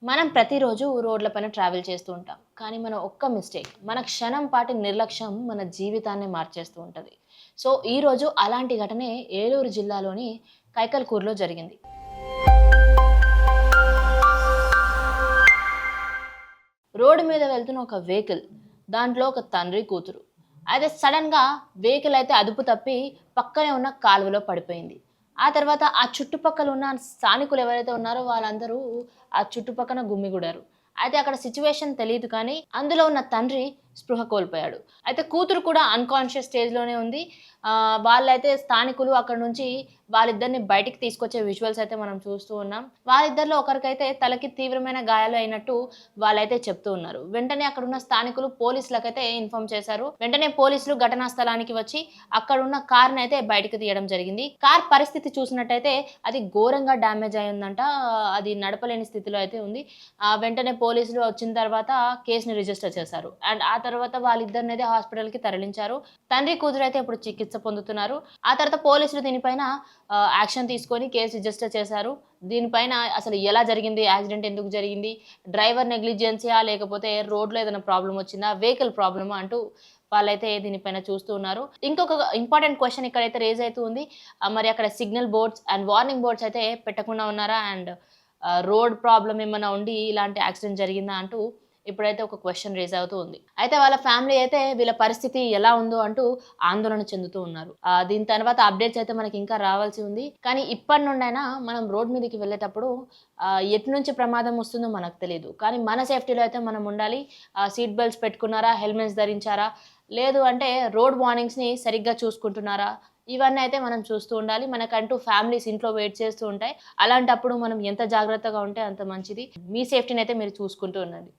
మనం ప్రతిరోజు రోడ్లపైన ట్రావెల్ చేస్తూ ఉంటాం. కానీ మన ఒక్క మిస్టేక్, మన క్షణం పాటి నిర్లక్ష్యం మన జీవితాన్నే మార్చేస్తూ ఉంటది. సో, ఈరోజు అలాంటి ఘటనే ఏలూరు జిల్లాలోని కైకల్‌కూరులో జరిగింది. రోడ్డు మీద వెళ్తున్న ఒక వెహికల్, దాంట్లో ఒక తండ్రి, కూతురు. అయితే సడెన్‌గా వెహికల్ అయితే అదుపు తప్పి పక్కనే ఉన్న కాలువలో పడిపోయింది. ఆ తర్వాత ఆ చుట్టుపక్కల ఉన్న స్థానికులు ఎవరైతే ఉన్నారో వాళ్ళందరూ ఆ చుట్టుపక్కన గుమిగూడారు. అయితే అక్కడ సిట్యుయేషన్ తెలీదు కానీ అందులో ఉన్న తండ్రి స్పృహ కోల్పోయాడు. అయితే కూతురు కూడా అన్‌కాన్షియస్ స్టేజ్‌లోనే ఉంది. వాళ్ళైతే స్థానికులు అక్కడి నుంచి వాళ్ళిద్దరిని బయటికి తీసుకొచ్చే విజువల్స్ అయితే మనం చూస్తూ ఉన్నాం. వాళ్ళిద్దరిలో ఒకరికైతే తలకి తీవ్రమైన గాయాలు అయినట్టు వాళ్ళైతే చెప్తూ ఉన్నారు. వెంటనే అక్కడున్న స్థానికులు పోలీసులకైతే ఇన్ఫార్మ్ చేశారు. వెంటనే పోలీసులు ఘటనా స్థలానికి వచ్చి అక్కడున్న కార్‌నైతే బయటికి తీయడం జరిగింది. కార్ పరిస్థితి చూసినట్టయితే అది ఘోరంగా డ్యామేజ్ అయిందంట. అది నడపలేని స్థితిలో అయితే ఉంది. వెంటనే పోలీసులు వచ్చిన తర్వాత కేస్‌ని రిజిస్టర్ చేశారు. అండ్ ఆ తర్వాత వాళ్ళిద్దరినైతే హాస్పిటల్‌కి తరలించారు. తండ్రి, కూతురు అయితే ఇప్పుడు చికిత్స పొందుతున్నారు. ఆ తర్వాత పోలీసులు దీనిపైన యాక్షన్ తీసుకొని కేస్ రిజిస్టర్ చేశారు. దీనిపైన అసలు ఎలా జరిగింది? యాక్సిడెంట్ ఎందుకు జరిగింది? డ్రైవర్ నెగ్లిజెన్సీయా? లేకపోతే రోడ్‌లో ఏదైనా ప్రాబ్లమ్ వచ్చిందా? వెహికల్ ప్రాబ్లమా? అంటూ వాళ్ళైతే దీనిపైన చూస్తూ ఉన్నారు. ఇంకొక ఇంపార్టెంట్ క్వెషన్ ఇక్కడైతే రైజ్ అయితూ ఉంది. మరి అక్కడ signal boards and warning boards అయితే పెట్టకుండా ఉన్నారా? అండ్ రోడ్ ప్రాబ్లమ్ ఏమన్నా ఉండి ఇలాంటి యాక్సిడెంట్ జరిగిందా? అంటూ ఇప్పుడైతే ఒక క్వెషన్ రైజ్ అవుతూ ఉంది. అయితే వాళ్ళ ఫ్యామిలీ అయితే వీళ్ళ పరిస్థితి ఎలా ఉందో అంటూ ఆందోళన చెందుతూ ఉన్నారు. దీని తర్వాత అప్డేట్స్ అయితే మనకి ఇంకా రావాల్సి ఉంది. కానీ ఇప్పటి నుండైనా మనం రోడ్ మీదకి వెళ్ళేటప్పుడు ఎటు నుంచి ప్రమాదం వస్తుందో మనకు తెలీదు. కానీ మన సేఫ్టీలో అయితే మనం ఉండాలి. సీట్ బెల్ట్స్ పెట్టుకున్నారా? హెల్మెట్స్ ధరించారా? లేదు అంటే రోడ్ వార్నింగ్స్‌ని సరిగ్గా చూసుకుంటున్నారా? ఇవన్నీ అయితే మనం చూస్తూ ఉండాలి. మనకంటూ ఫ్యామిలీస్ ఇంట్లో వెయిట్ చేస్తూ ఉంటాయి. అలాంటప్పుడు మనం ఎంత జాగ్రత్తగా ఉంటే అంత మంచిది. మీ సేఫ్టీనైతే మీరు చూసుకుంటూ ఉండండి.